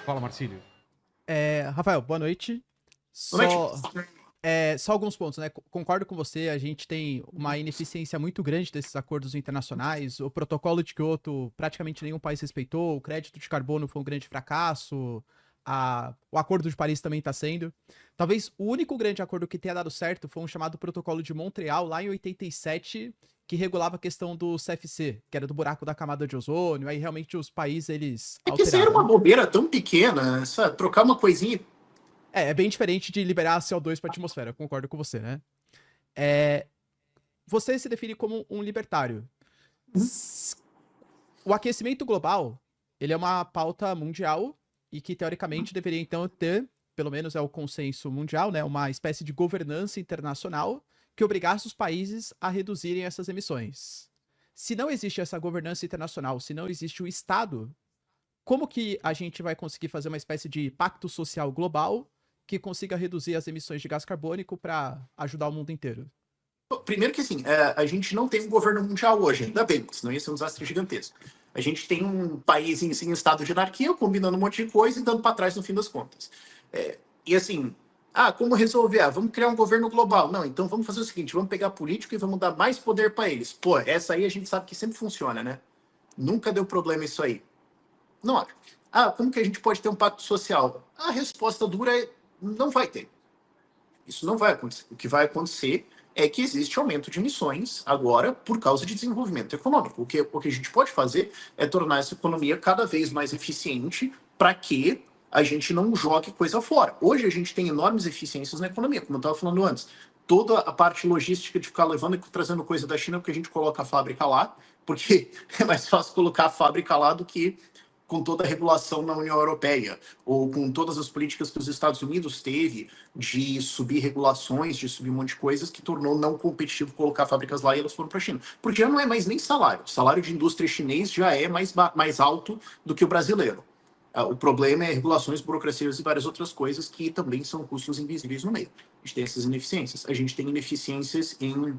Fala, Marcílio. Rafael, boa noite. Boa noite. Só alguns pontos, né? Concordo com você, a gente tem uma ineficiência muito grande desses acordos internacionais. O protocolo de Kyoto, praticamente nenhum país respeitou. O crédito de carbono foi um grande fracasso. O Acordo de Paris também está sendo. Talvez o único grande acordo que tenha dado certo foi um chamado Protocolo de Montreal, lá em 87, que regulava a questão do CFC, que era do buraco da camada de ozônio. Aí realmente os países, eles É que isso aí era alteraram, uma né? bobeira tão pequena, sabe? Trocar uma coisinha. É bem diferente de liberar CO2 para a atmosfera, eu concordo com você, né? É, Você se define como um libertário. O aquecimento global, ele é uma pauta mundial e que, teoricamente, deveria, então, ter, pelo menos é o consenso mundial, né? Uma espécie de governança internacional que obrigasse os países a reduzirem essas emissões. Se não existe essa governança internacional, se não existe o Estado, como que a gente vai conseguir fazer uma espécie de pacto social global que consiga reduzir as emissões de gás carbônico para ajudar o mundo inteiro? Primeiro que assim, a gente não tem um governo mundial hoje, ainda bem, senão ia ser um desastre gigantesco. A gente tem um país em estado de anarquia, combinando um monte de coisa e dando para trás no fim das contas. E assim, como resolver? Vamos criar um governo global. Não, então vamos fazer o seguinte, vamos pegar político e vamos dar mais poder para eles. Pô, essa aí a gente sabe que sempre funciona, né? Nunca deu problema isso aí. Não acho. Como que a gente pode ter um pacto social? A resposta dura é não vai ter. Isso não vai acontecer. O que vai acontecer é que existe aumento de emissões agora por causa de desenvolvimento econômico. O que a gente pode fazer é tornar essa economia cada vez mais eficiente para que a gente não jogue coisa fora. Hoje a gente tem enormes eficiências na economia, como eu estava falando antes. Toda a parte logística de ficar levando e trazendo coisa da China, porque a gente coloca a fábrica lá, porque é mais fácil colocar a fábrica lá do que com toda a regulação na União Europeia, ou com todas as políticas que os Estados Unidos teve de subir regulações, de subir um monte de coisas, que tornou não competitivo colocar fábricas lá e elas foram para a China. Porque já não é mais nem salário. O salário de indústria chinês já é mais alto do que o brasileiro. O problema é regulações, burocracias e várias outras coisas que também são custos invisíveis no meio. A gente tem essas ineficiências. A gente tem ineficiências em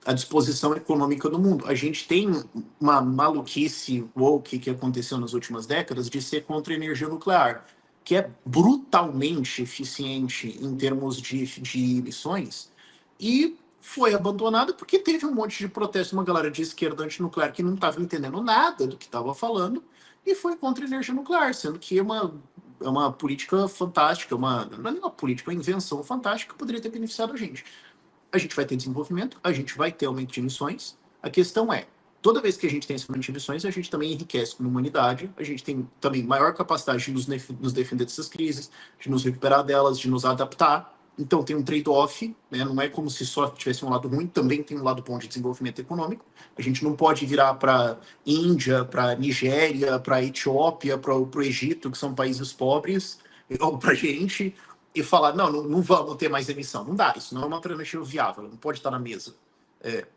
a disposição econômica do mundo. A gente tem uma maluquice woke que aconteceu nas últimas décadas de ser contra a energia nuclear, que é brutalmente eficiente em termos de emissões, e foi abandonada porque teve um monte de protesto, uma galera de esquerda antinuclear que não estava entendendo nada do que estava falando, e foi contra a energia nuclear, sendo que é uma política fantástica, não é uma política, é uma invenção fantástica que poderia ter beneficiado a gente vai ter desenvolvimento, a gente vai ter aumento de emissões. A questão é, toda vez que a gente tem esse aumento de emissões, a gente também enriquece como humanidade, a gente tem também maior capacidade de nos defender dessas crises, de nos recuperar delas, de nos adaptar. Então tem um trade-off, né? Não é como se só tivesse um lado ruim, também tem um lado bom de desenvolvimento econômico. A gente não pode virar para Índia, para Nigéria, para Etiópia, para o Egito, que são países pobres, ou para a gente, e falar, não vamos ter mais emissão. Não dá, isso não é uma alternativa viável, não pode estar na mesa.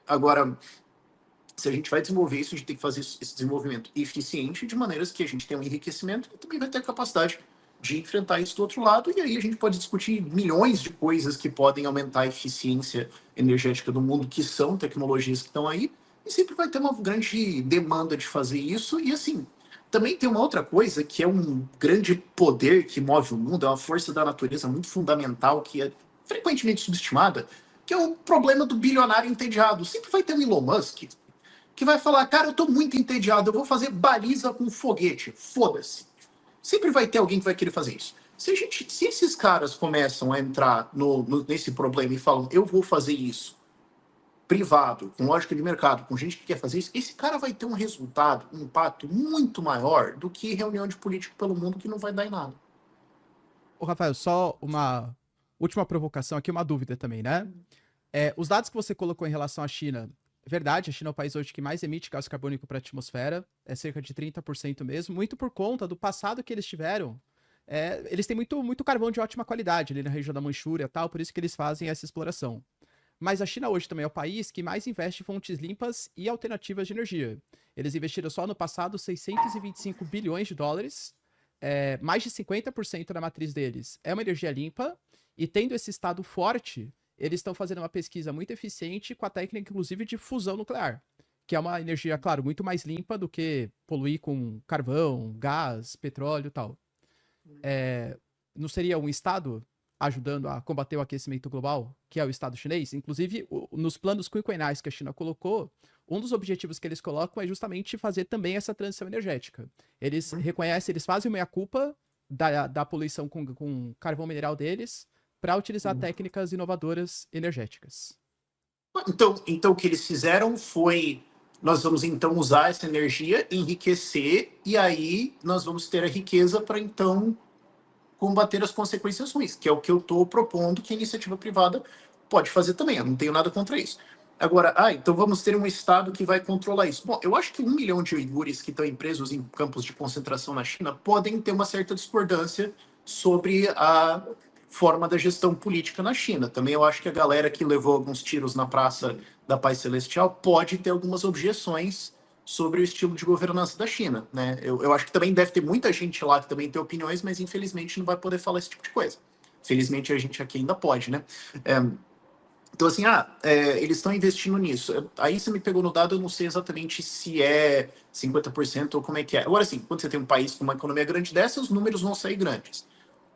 Agora, se a gente vai desenvolver isso, a gente tem que fazer esse desenvolvimento eficiente de maneiras que a gente tenha um enriquecimento e também vai ter a capacidade de enfrentar isso do outro lado, e aí a gente pode discutir milhões de coisas que podem aumentar a eficiência energética do mundo, que são tecnologias que estão aí, e sempre vai ter uma grande demanda de fazer isso, e assim, também tem uma outra coisa que é um grande poder que move o mundo, é uma força da natureza muito fundamental, que é frequentemente subestimada, que é o problema do bilionário entediado. Sempre vai ter um Elon Musk que vai falar, cara, eu tô muito entediado, eu vou fazer baliza com foguete, foda-se. Sempre vai ter alguém que vai querer fazer isso. Se esses caras começam a entrar nesse problema e falam, eu vou fazer isso, privado, com lógica de mercado, com gente que quer fazer isso, esse cara vai ter um resultado, um impacto muito maior do que reunião de político pelo mundo que não vai dar em nada. Ô, Rafael, só uma última provocação aqui, uma dúvida também, né? Os dados que você colocou em relação à China, é verdade, a China é o país hoje que mais emite gás carbônico para a atmosfera, é cerca de 30% mesmo, muito por conta do passado que eles tiveram. Eles têm muito carvão de ótima qualidade ali na região da Manchúria e tal, por isso que eles fazem essa exploração. Mas a China hoje também é o país que mais investe em fontes limpas e alternativas de energia. Eles investiram só no passado 625 bilhões de dólares, mais de 50% da matriz deles é uma energia limpa, e tendo esse estado forte, eles estão fazendo uma pesquisa muito eficiente com a técnica, inclusive, de fusão nuclear, que é uma energia, claro, muito mais limpa do que poluir com carvão, gás, petróleo e tal. Não seria um Estado ajudando a combater o aquecimento global, que é o Estado chinês? Inclusive, nos planos quinquenais que a China colocou, um dos objetivos que eles colocam é justamente fazer também essa transição energética. Eles reconhecem, eles fazem meia-culpa da poluição com carvão mineral deles para utilizar técnicas inovadoras energéticas. Então, o que eles fizeram foi: nós vamos então usar essa energia, enriquecer, e aí nós vamos ter a riqueza para então combater as consequências ruins, que é o que eu estou propondo que a iniciativa privada pode fazer também. Eu não tenho nada contra isso. Agora, então vamos ter um Estado que vai controlar isso. Bom, eu acho que 1 milhão de uigures que estão presos em campos de concentração na China podem ter uma certa discordância sobre a forma da gestão política na China. Também eu acho que a galera que levou alguns tiros na Praça da Paz Celestial pode ter algumas objeções sobre o estilo de governança da China, né? Eu acho que também deve ter muita gente lá que também tem opiniões, mas infelizmente não vai poder falar esse tipo de coisa. Felizmente a gente aqui ainda pode, né? Então, assim, eles estão investindo nisso. Aí você me pegou no dado, eu não sei exatamente se é 50% ou como é que é. Agora, assim, quando você tem um país com uma economia grande dessa, os números vão sair grandes.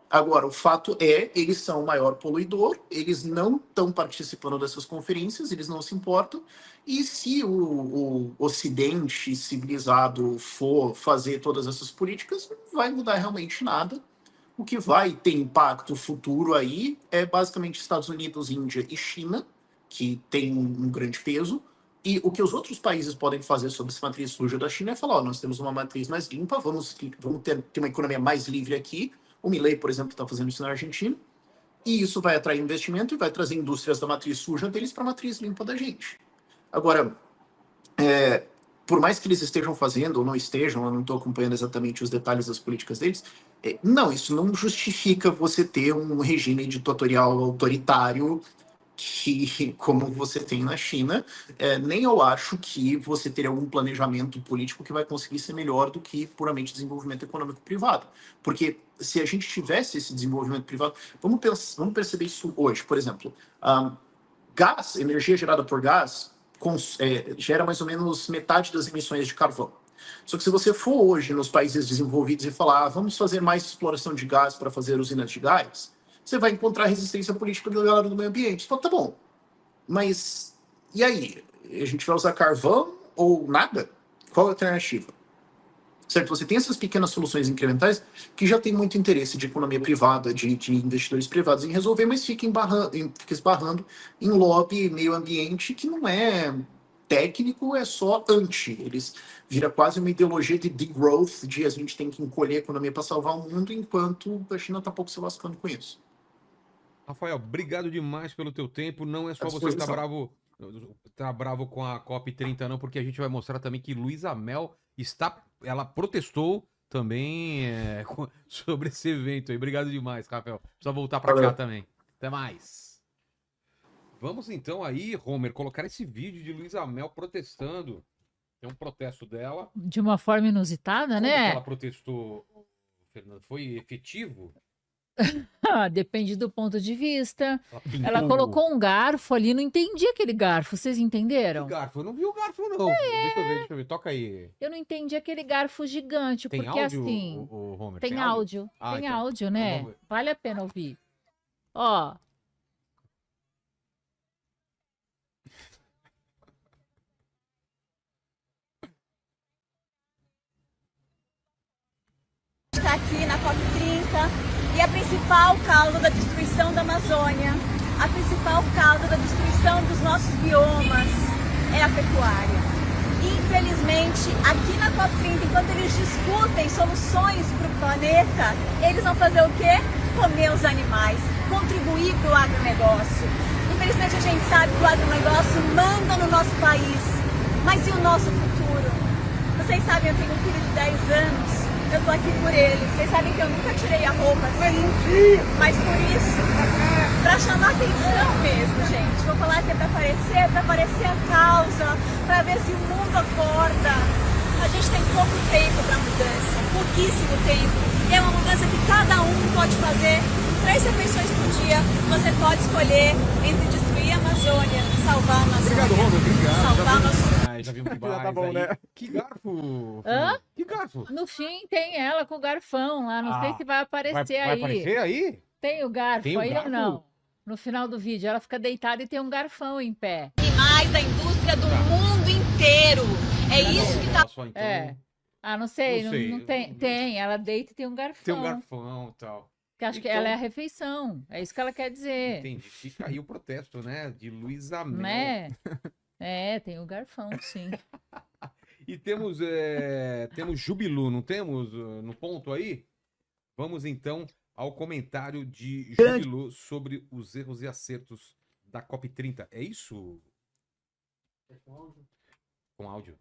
Agora, o fato é, eles são o maior poluidor, eles não estão participando dessas conferências, eles não se importam, e se o Ocidente civilizado for fazer todas essas políticas, não vai mudar realmente nada. O que vai ter impacto futuro aí é basicamente Estados Unidos, Índia e China, que tem um grande peso, e o que os outros países podem fazer sobre essa matriz suja da China é falar: nós temos uma matriz mais limpa, vamos ter uma economia mais livre aqui. O Milei, por exemplo, está fazendo isso na Argentina. E isso vai atrair investimento e vai trazer indústrias da matriz suja deles para a matriz limpa da gente. Agora, por mais que eles estejam fazendo ou não estejam, eu não estou acompanhando exatamente os detalhes das políticas deles, não, isso não justifica você ter um regime ditatorial autoritário como você tem na China, nem eu acho que você teria algum planejamento político que vai conseguir ser melhor do que puramente desenvolvimento econômico privado. Porque se a gente tivesse esse desenvolvimento privado, vamos perceber isso hoje. Por exemplo, gás, energia gerada por gás, gera mais ou menos metade das emissões de carvão. Só que se você for hoje nos países desenvolvidos e falar: vamos fazer mais exploração de gás para fazer usinas de gás, você vai encontrar resistência política da galera do meio ambiente. Você fala: tá bom, mas e aí? A gente vai usar carvão ou nada? Qual a alternativa? Certo? Você tem essas pequenas soluções incrementais que já tem muito interesse de economia privada, de investidores privados em resolver, mas fica esbarrando em lobby meio ambiente que não é técnico, é só eles vira quase uma ideologia de degrowth, de a gente tem que encolher a economia para salvar o mundo, enquanto a China está pouco se lascando com isso. Rafael, obrigado demais pelo teu tempo. Não é só você estar bravo com a COP30, não, porque a gente vai mostrar também que Luísa Mel ela protestou também sobre esse evento aí. Obrigado demais, Rafael. Precisa voltar para cá também. Até mais. Vamos então aí, Homer, colocar esse vídeo de Luísa Mel protestando. Tem um protesto dela. De uma forma inusitada, Como né? que ela protestou, Fernando? Foi efetivo? Depende do ponto de vista. Ela colocou um garfo ali, não entendi aquele garfo. Vocês entenderam? Que garfo? Eu não vi o garfo, não. Deixa eu ver. Toca aí. Eu não entendi aquele garfo gigante, Tem porque áudio, assim. o Homer? Tem áudio. Ah, Tem então. áudio, Então né? vamos ver. Vale a pena ouvir. Ó. Está aqui na COP30 e a principal causa da destruição da Amazônia, a principal causa da destruição dos nossos biomas é a pecuária. Infelizmente, aqui na COP30, enquanto eles discutem soluções para o planeta, eles vão fazer o quê? Comer os animais, contribuir para o agronegócio. Infelizmente, a gente sabe que o agronegócio manda no nosso país, mas e o nosso futuro? Vocês sabem, eu tenho um filho de 10 anos. Eu tô aqui por ele. Vocês sabem que eu nunca tirei a roupa assim, mas por isso, pra chamar atenção mesmo, gente. Vou falar que é pra aparecer a causa, pra ver se o mundo acorda. A gente tem pouco tempo pra mudança, pouquíssimo tempo. E é uma mudança que cada um pode fazer. 3 refeições por dia, você pode escolher entre destruir a Amazônia, salvar a Amazônia. Obrigado, Romulo. Obrigado. Salvar nosso... já vimos que Já tá mais bom, aí. né? Que garfo? Hã? Que garfo? No fim tem ela com o garfão lá, não sei se vai aparecer Vai aí. aparecer aí? Tem o garfo Tem o aí garfo? ou não? No final do vídeo, ela fica deitada e tem um garfão em pé. Animais da indústria do mundo inteiro. É isso que tá. Só, então, É. Ah, não sei, Não sei. não tem. Tem, ela deita e tem um garfão. Tem um garfão e tal. Que acho que Então- ela é a refeição. É isso que ela quer dizer. Entendi. Fica aí o protesto, né? De Luísa Mel. Né? É, tem o garfão, sim. E temos Jubilu, não temos no ponto aí? Vamos então ao comentário de Jubilu sobre os erros e acertos da COP30. É isso? Com áudio.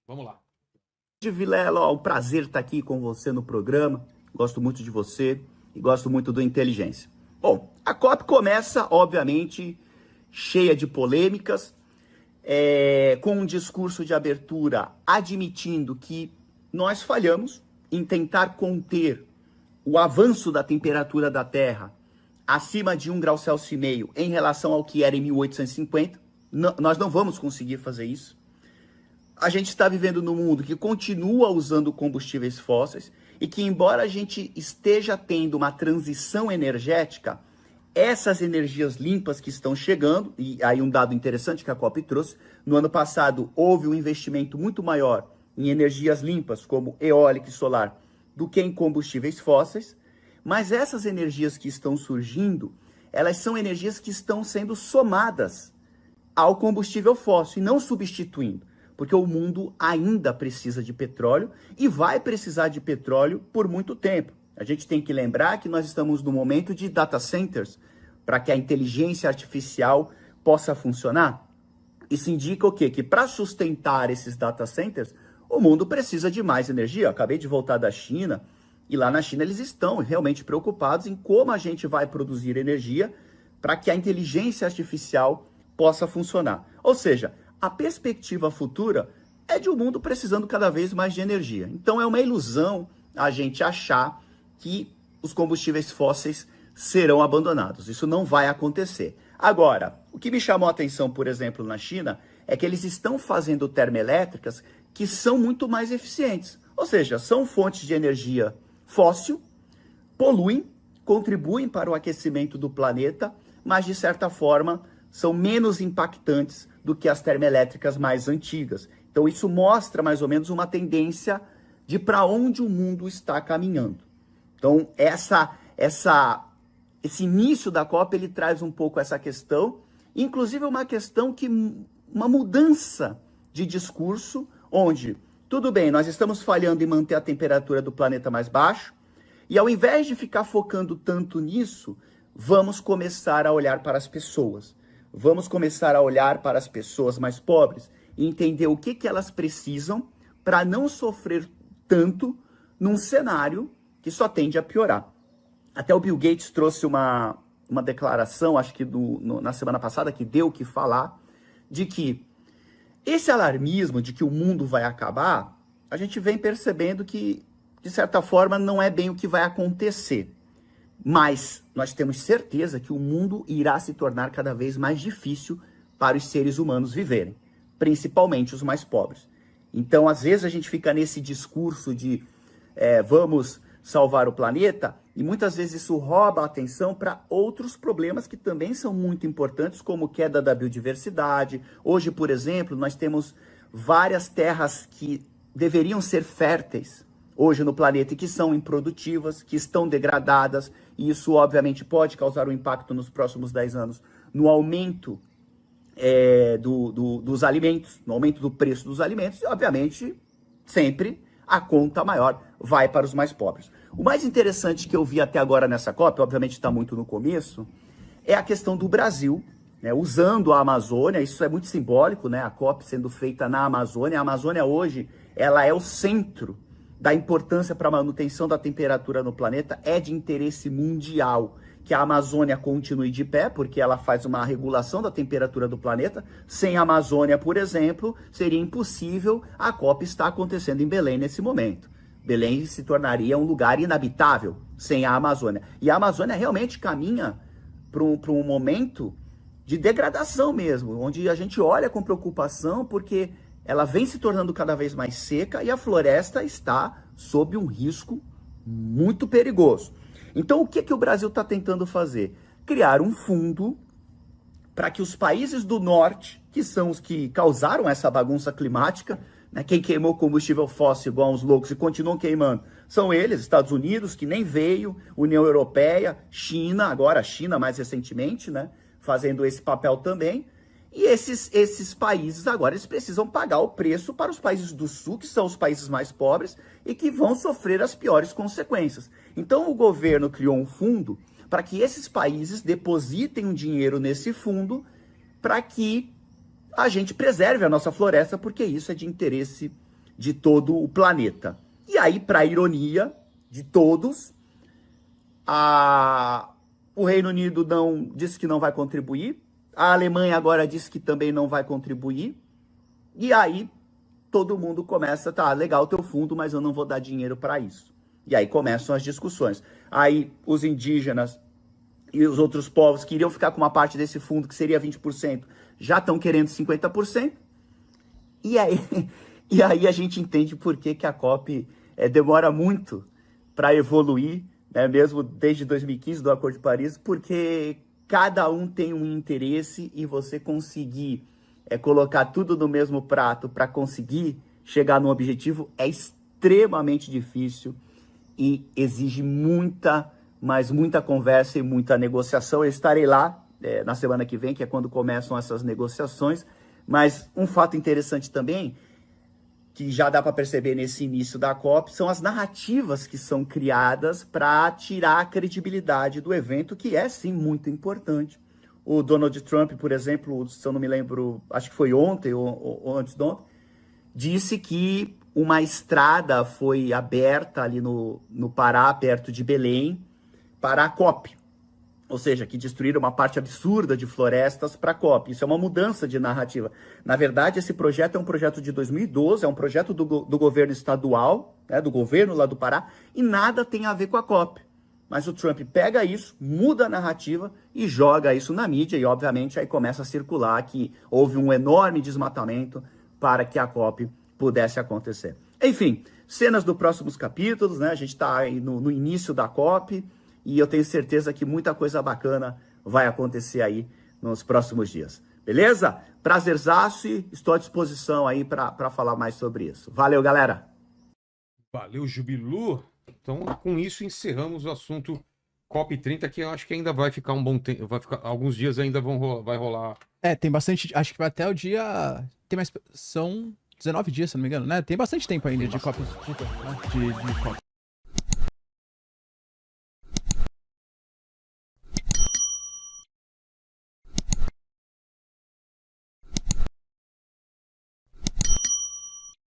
Vamos lá. Vilela, ó, um prazer estar aqui com você no programa. Gosto muito de você e gosto muito do Inteligência. Bom, a COP começa, obviamente, cheia de polêmicas, com um discurso de abertura admitindo que nós falhamos em tentar conter o avanço da temperatura da Terra acima de 1,5 graus em relação ao que era em 1850. Nós não vamos conseguir fazer isso. A gente está vivendo num mundo que continua usando combustíveis fósseis e que, embora a gente esteja tendo uma transição energética, essas energias limpas que estão chegando, e aí um dado interessante que a COP trouxe, no ano passado houve um investimento muito maior em energias limpas, como eólica e solar, do que em combustíveis fósseis, mas essas energias que estão surgindo, elas são energias que estão sendo somadas ao combustível fóssil e não substituindo, porque o mundo ainda precisa de petróleo e vai precisar de petróleo por muito tempo. A gente tem que lembrar que nós estamos no momento de data centers para que a inteligência artificial possa funcionar. Isso indica o quê? Que para sustentar esses data centers, o mundo precisa de mais energia. Eu acabei de voltar da China e lá na China eles estão realmente preocupados em como a gente vai produzir energia para que a inteligência artificial possa funcionar. Ou seja, a perspectiva futura é de um mundo precisando cada vez mais de energia. Então é uma ilusão a gente achar que os combustíveis fósseis serão abandonados. Isso não vai acontecer. Agora, o que me chamou a atenção, por exemplo, na China, é que eles estão fazendo termoelétricas que são muito mais eficientes. Ou seja, são fontes de energia fóssil, poluem, contribuem para o aquecimento do planeta, mas de certa forma são menos impactantes do que as termoelétricas mais antigas. Então isso mostra mais ou menos uma tendência de para onde o mundo está caminhando. Então esse início da COP ele traz um pouco essa questão, inclusive uma questão que uma mudança de discurso, onde tudo bem, nós estamos falhando em manter a temperatura do planeta mais baixo, e ao invés de ficar focando tanto nisso, vamos começar a olhar para as pessoas. Vamos começar a olhar para as pessoas mais pobres e entender o que elas precisam para não sofrer tanto num cenário que só tende a piorar. Até o Bill Gates trouxe uma declaração, acho que na semana passada, que deu o que falar, de que esse alarmismo de que o mundo vai acabar, a gente vem percebendo que, de certa forma, não é bem o que vai acontecer. Mas nós temos certeza que o mundo irá se tornar cada vez mais difícil para os seres humanos viverem, principalmente os mais pobres. Então, às vezes, a gente fica nesse discurso de vamos salvar o planeta, e muitas vezes isso rouba a atenção para outros problemas que também são muito importantes, como queda da biodiversidade. Hoje, por exemplo, nós temos várias terras que deveriam ser férteis hoje no planeta e que são improdutivas, que estão degradadas, e isso obviamente pode causar um impacto nos próximos 10 anos no aumento dos alimentos, no aumento do preço dos alimentos, e obviamente sempre a conta maior vai para os mais pobres. O mais interessante que eu vi até agora nessa COP, obviamente está muito no começo, é a questão do Brasil, né, usando a Amazônia. Isso é muito simbólico, né, a COP sendo feita na Amazônia. A Amazônia hoje, ela é o centro da importância para a manutenção da temperatura no planeta, é de interesse mundial que a Amazônia continue de pé, porque ela faz uma regulação da temperatura do planeta. Sem a Amazônia, por exemplo, seria impossível a COP estar acontecendo em Belém nesse momento. Belém se tornaria um lugar inabitável sem a Amazônia. E a Amazônia realmente caminha para um momento de degradação mesmo, onde a gente olha com preocupação porque ela vem se tornando cada vez mais seca e a floresta está sob um risco muito perigoso. Então, o que o Brasil está tentando fazer? Criar um fundo para que os países do norte, que são os que causaram essa bagunça climática, né, quem queimou combustível fóssil igual uns loucos e continuam queimando, são eles, Estados Unidos, que nem veio, União Europeia, China, agora a China mais recentemente, né, fazendo esse papel também. E esses países agora eles precisam pagar o preço para os países do sul, que são os países mais pobres e que vão sofrer as piores consequências. Então o governo criou um fundo para que esses países depositem um dinheiro nesse fundo para que a gente preserve a nossa floresta, porque isso é de interesse de todo o planeta. E aí, para a ironia de todos, o Reino Unido disse que não vai contribuir, a Alemanha agora disse que também não vai contribuir, e aí todo mundo começa, tá, legal o teu fundo, mas eu não vou dar dinheiro para isso. E aí começam as discussões. Aí os indígenas e os outros povos que iriam ficar com uma parte desse fundo, que seria 20%, já estão querendo 50%. E aí a gente entende por que a COP demora muito para evoluir, né, mesmo desde 2015, do Acordo de Paris, porque cada um tem um interesse e você conseguir colocar tudo no mesmo prato para conseguir chegar no objetivo é extremamente difícil e exige muita conversa e muita negociação. Eu estarei lá na semana que vem, que é quando começam essas negociações, mas um fato interessante também, que já dá para perceber nesse início da COP, são as narrativas que são criadas para tirar a credibilidade do evento, que é, sim, muito importante. O Donald Trump, por exemplo, se eu não me lembro, acho que foi ontem ou antes de ontem, disse que uma estrada foi aberta ali no Pará, perto de Belém, para a COP. Ou seja, que destruíram uma parte absurda de florestas para a COP. Isso é uma mudança de narrativa. Na verdade, esse projeto é um projeto de 2012, é um projeto do governo estadual, né, do governo lá do Pará, e nada tem a ver com a COP. Mas o Trump pega isso, muda a narrativa e joga isso na mídia, e obviamente aí começa a circular que houve um enorme desmatamento para que a COP pudesse acontecer. Enfim, cenas dos próximos capítulos, né? A gente está aí no início da COP, e eu tenho certeza que muita coisa bacana vai acontecer aí nos próximos dias. Beleza? Prazerzaço e estou à disposição aí para falar mais sobre isso. Valeu, galera! Valeu, Jubilu! Então, com isso, encerramos o assunto COP30, que eu acho que ainda vai ficar um bom tempo. Alguns dias ainda vai rolar. Tem bastante. Acho que vai até o dia. São 19 dias, se não me engano, né? Tem bastante tempo ainda de COP. De COP.